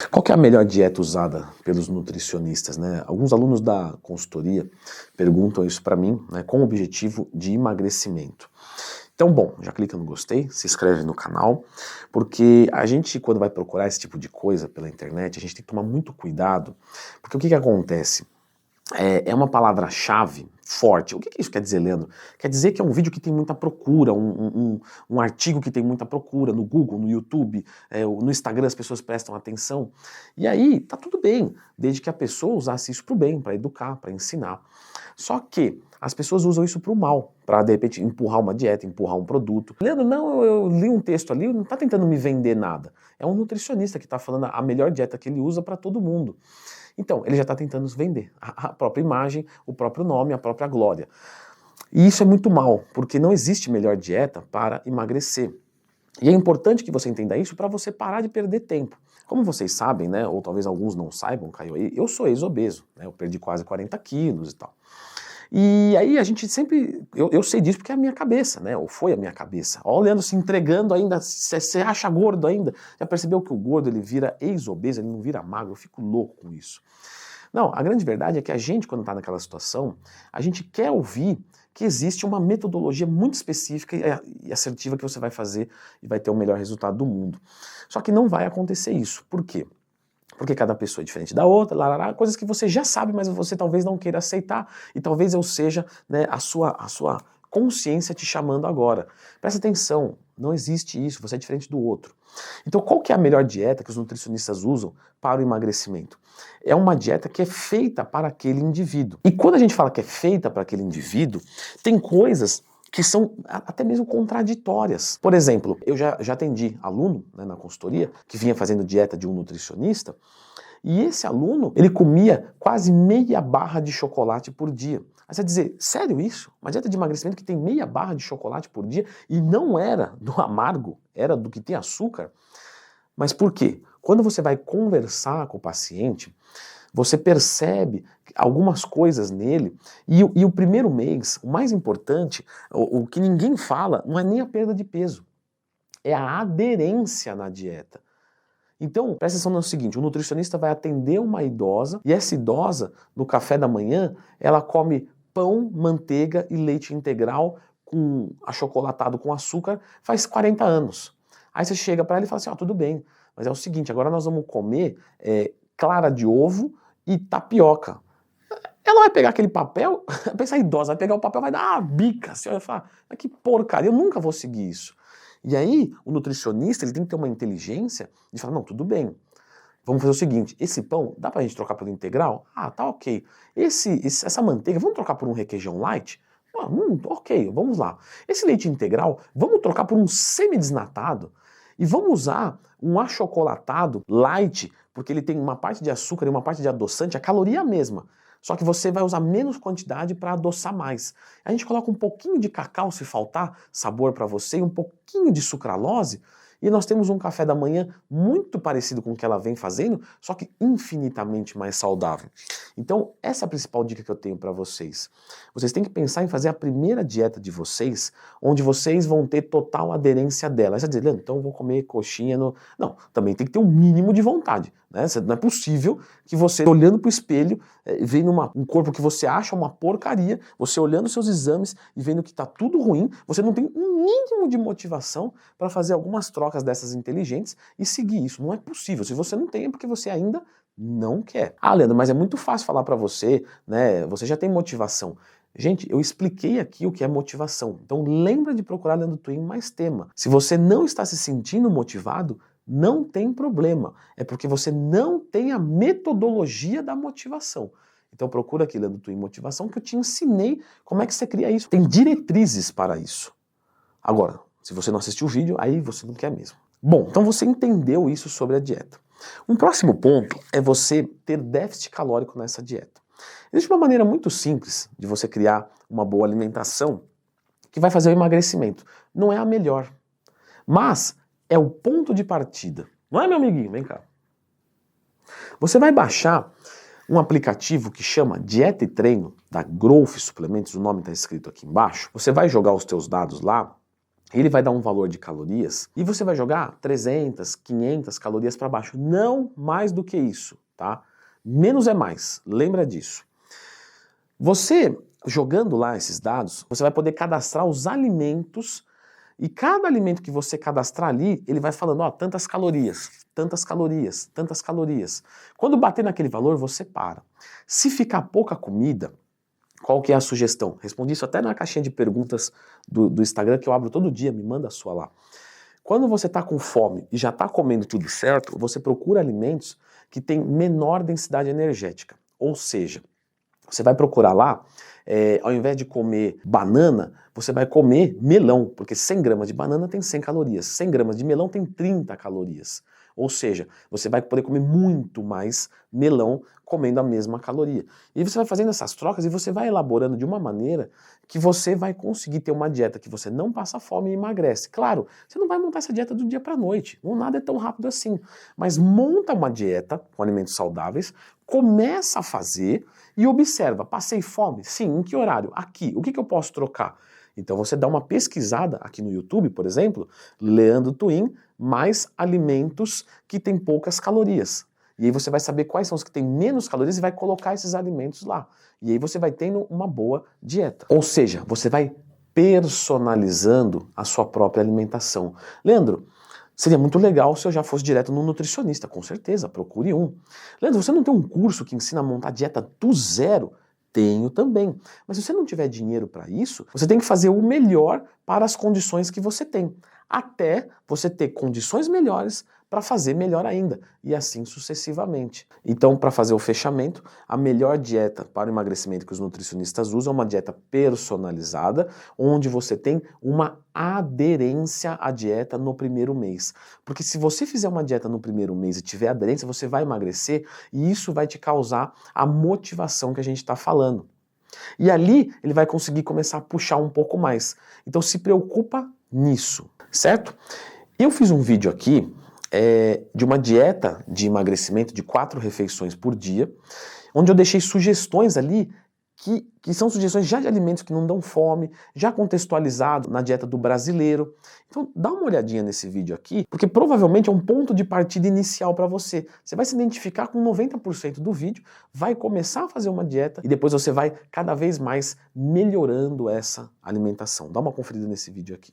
Qual que é a melhor dieta usada pelos nutricionistas, né? Alguns alunos da consultoria perguntam isso para mim, né, com o objetivo de emagrecimento. Então, bom, já clica no gostei, se inscreve no canal, porque a gente, quando vai procurar esse tipo de coisa pela internet, a gente tem que tomar muito cuidado, porque o que acontece? É uma palavra-chave forte. O que isso quer dizer, Leandro? Quer dizer que é um vídeo que tem muita procura, um artigo que tem muita procura no Google, no YouTube, no Instagram as pessoas prestam atenção. E aí, tá tudo bem, desde que a pessoa usasse isso para o bem, para educar, para ensinar. Só que as pessoas usam isso para o mal, para de repente empurrar uma dieta, empurrar um produto. Leandro, não, eu li um texto ali, não está tentando me vender nada. É um nutricionista que está falando a melhor dieta que ele usa para todo mundo. Então, ele já está tentando nos vender a própria imagem, o próprio nome, a própria glória. E isso é muito mal, porque não existe melhor dieta para emagrecer. E é importante que você entenda isso para você parar de perder tempo. Como vocês sabem, né, ou talvez alguns não saibam, Caio, eu sou ex-obeso, né, eu perdi quase 40 quilos e tal. E aí a gente sempre, eu sei disso porque é a minha cabeça, né, ou foi a minha cabeça. Olha o Leandro se entregando ainda, você acha gordo ainda. Já percebeu que o gordo ele vira ex-obeso, ele não vira magro, eu fico louco com isso. Não, a grande verdade é que a gente, quando está naquela situação, a gente quer ouvir que existe uma metodologia muito específica e assertiva que você vai fazer e vai ter o melhor resultado do mundo. Só que não vai acontecer isso. Por quê? Porque cada pessoa é diferente da outra, coisas que você já sabe, mas você talvez não queira aceitar, e talvez eu seja, né, a sua consciência te chamando agora. Presta atenção, não existe isso, você é diferente do outro. Então qual que é a melhor dieta que os nutricionistas usam para o emagrecimento? É uma dieta que é feita para aquele indivíduo. E quando a gente fala que é feita para aquele indivíduo, tem coisas que são até mesmo contraditórias. Por exemplo, eu já atendi aluno, né, na consultoria que vinha fazendo dieta de um nutricionista, e esse aluno, ele comia quase meia barra de chocolate por dia. Aí você vai dizer, sério isso? Uma dieta de emagrecimento que tem meia barra de chocolate por dia e não era do amargo, era do que tem açúcar? Mas por quê? Quando você vai conversar com o paciente, você percebe algumas coisas nele, e o primeiro mês, o mais importante, o que ninguém fala, não é nem a perda de peso, é a aderência na dieta. Então, presta atenção no seguinte, o nutricionista vai atender uma idosa, e essa idosa, no café da manhã, ela come pão, manteiga e leite integral com achocolatado com açúcar faz 40 anos. Aí você chega para ela e fala assim, tudo bem, mas é o seguinte, agora nós vamos comer clara de ovo e tapioca. Ela vai pegar aquele papel, pensa a idosa, vai pegar o papel, vai dar uma bica, assim, vai falar, mas que porcaria, eu nunca vou seguir isso. E aí, o nutricionista, ele tem que ter uma inteligência de falar, não, tudo bem, vamos fazer o seguinte, esse pão, dá pra gente trocar pelo integral? Ah, tá ok. Essa manteiga, vamos trocar por um requeijão light? Ah, ok, vamos lá. Esse leite integral, vamos trocar por um semi-desnatado? E vamos usar um achocolatado light, porque ele tem uma parte de açúcar e uma parte de adoçante, a caloria é a mesma. Só que você vai usar menos quantidade para adoçar mais. A gente coloca um pouquinho de cacau, se faltar sabor para você, e um pouquinho de sucralose, e nós temos um café da manhã muito parecido com o que ela vem fazendo, só que infinitamente mais saudável. Então, essa é a principal dica que eu tenho para vocês. Vocês têm que pensar em fazer a primeira dieta de vocês, onde vocês vão ter total aderência dela. Aí você vai dizer, Leandro, então eu vou comer coxinha no... Não, também tem que ter um mínimo de vontade, né? Não é possível que você, olhando para o espelho, vendo um corpo que você acha uma porcaria, você olhando seus exames e vendo que está tudo ruim, você não tem um mínimo de motivação para fazer algumas trocas dessas inteligentes e seguir isso. Não é possível. Se você não tem, é porque você ainda não quer. Ah, Leandro, mas é muito fácil falar para você, né? Você já tem motivação. Gente, eu expliquei aqui o que é motivação. Então lembra de procurar Leandro Twin mais tema. Se você não está se sentindo motivado, não tem problema. É porque você não tem a metodologia da motivação. Então procura aqui Leandro Twin Motivação, que eu te ensinei como é que você cria isso. Tem diretrizes para isso. Agora, se você não assistiu o vídeo, aí você não quer mesmo. Bom, então você entendeu isso sobre a dieta. Um próximo ponto é você ter déficit calórico nessa dieta. Existe uma maneira muito simples de você criar uma boa alimentação que vai fazer o emagrecimento. Não é a melhor, mas é o ponto de partida. Não é, meu amiguinho? Vem cá. Você vai baixar um aplicativo que chama Dieta e Treino, da Growth Suplementos, o nome está escrito aqui embaixo. Você vai jogar os teus dados lá ele vai dar um valor de calorias e você vai jogar 300, 500 calorias para baixo, não mais do que isso, tá? Menos é mais, lembra disso. Você, jogando lá esses dados, você vai poder cadastrar os alimentos e cada alimento que você cadastrar ali, ele vai falando, ó, tantas calorias, tantas calorias, tantas calorias. Quando bater naquele valor, você para. Se ficar pouca comida, qual que é a sugestão? Respondi isso até na caixinha de perguntas do Instagram, que eu abro todo dia, me manda a sua lá. Quando você está com fome e já está comendo tudo certo, você procura alimentos que têm menor densidade energética. Ou seja, você vai procurar lá, ao invés de comer banana, você vai comer melão, porque 100 gramas de banana tem 100 calorias, 100 gramas de melão tem 30 calorias. Ou seja, você vai poder comer muito mais melão comendo a mesma caloria. E você vai fazendo essas trocas e você vai elaborando de uma maneira que você vai conseguir ter uma dieta que você não passa fome e emagrece. Claro, você não vai montar essa dieta do dia para a noite, nada é tão rápido assim. Mas monta uma dieta com alimentos saudáveis, começa a fazer e observa, passei fome? Sim, em que horário? Aqui, o que eu posso trocar? Então você dá uma pesquisada aqui no YouTube, por exemplo, Leandro Twin, mais alimentos que têm poucas calorias. E aí você vai saber quais são os que têm menos calorias e vai colocar esses alimentos lá. E aí você vai tendo uma boa dieta. Ou seja, você vai personalizando a sua própria alimentação. Leandro, seria muito legal se eu já fosse direto no nutricionista, com certeza, procure um. Leandro, você não tem um curso que ensina a montar dieta do zero? Tenho também. Mas se você não tiver dinheiro para isso, você tem que fazer o melhor para as condições que você tem, até você ter condições melhores para fazer melhor ainda, e assim sucessivamente. Então, para fazer o fechamento, a melhor dieta para o emagrecimento que os nutricionistas usam é uma dieta personalizada, onde você tem uma aderência à dieta no primeiro mês. Porque se você fizer uma dieta no primeiro mês e tiver aderência, você vai emagrecer e isso vai te causar a motivação que a gente está falando. E ali ele vai conseguir começar a puxar um pouco mais. Então se preocupa nisso, certo? Eu fiz um vídeo aqui de uma dieta de emagrecimento de 4 refeições por dia, onde eu deixei sugestões ali que são sugestões já de alimentos que não dão fome, já contextualizado na dieta do brasileiro. Então dá uma olhadinha nesse vídeo aqui, porque provavelmente é um ponto de partida inicial para você. Você vai se identificar com 90% do vídeo, vai começar a fazer uma dieta e depois você vai cada vez mais melhorando essa alimentação. Dá uma conferida nesse vídeo aqui.